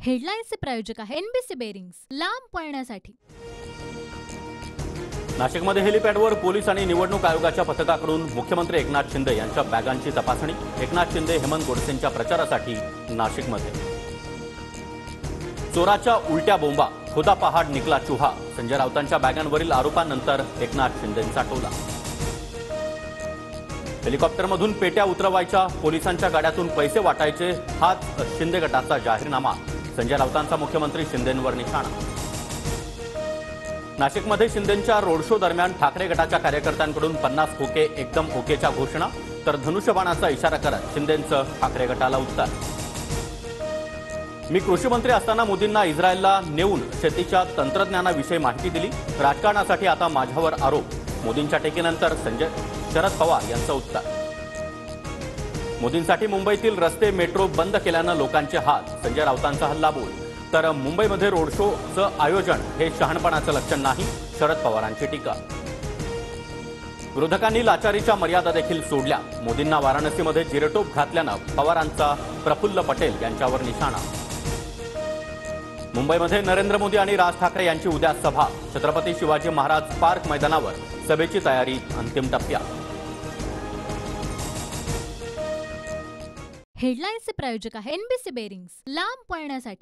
हेडलाईन्सचे प्रायोजक आहे NBC bearings, लांब पळण्यासाठी। नाशिकमध्ये हेलिपॅडवर पोलीस आणि निवडणूक आयोगाच्या पथकाकडून मुख्यमंत्री एकनाथ शिंदे यांच्या बॅगांची तपासणी। एकनाथ शिंदे हेमंत गोडसेंच्या प्रचारासाठी नाशिकमध्ये। चोराच्या उलट्या बोंबा, खुदा पहाड निकला चुहा, संजय राऊतांच्या बॅगांवरील आरोपांनंतर एकनाथ शिंदेंचा टोला। हेलिकॉप्टरमधून पेट्या उतरवायच्या, पोलिसांच्या गाड्यातून पैसे वाटायचे, हाच शिंदे गटाचा जाहीरनामा। संजय राऊतांचा मुख्यमंत्री शिंदेंवर निशाणा। नाशिकमध्ये शिंदेंच्या रोड शो दरम्यान ठाकरे गटाच्या कार्यकर्त्यांकडून 50 खोके एकदम ओकेच्या घोषणा, तर धनुष्यबाणाचा इशारा करत शिंदेंचं ठाकरे गटाला उत्तर। मी कृषी मंत्री असताना मोदींना इस्रायलला नेऊन शेतीच्या तंत्रज्ञानाविषयी माहिती दिली, राजकारणासाठी आता माझ्यावर आरोप। मोदींच्या टेकीनंतर शरद पवार यांचं उत्तर। मोदींसाठी मुंबईतील रस्ते मेट्रो बंद केल्यानं लोकांचे हाल, संजय राऊतांचा हल्लाबोल। तर मुंबईमध्ये रोड शोचं आयोजन हे शहाणपणाचं लक्षण नाही, शरद पवारांची टीका। विरोधकांनी लाचारीच्या मर्यादा देखील सोडल्या, मोदींना वाराणसीमध्ये जिरेटोप घातल्यानं पवारांचा प्रफुल्ल पटेल यांच्यावर निशाणा। मुंबईमध्ये नरेंद्र मोदी आणि राज ठाकरे यांची उद्या सभा, छत्रपती शिवाजी महाराज पार्क मैदानावर सभेची तयारी अंतिम टप्प्यात। हेडलाईन्सचे प्रायोजक आहे एनबीसी बेरिंग्स, लांब पळण्यासाठी।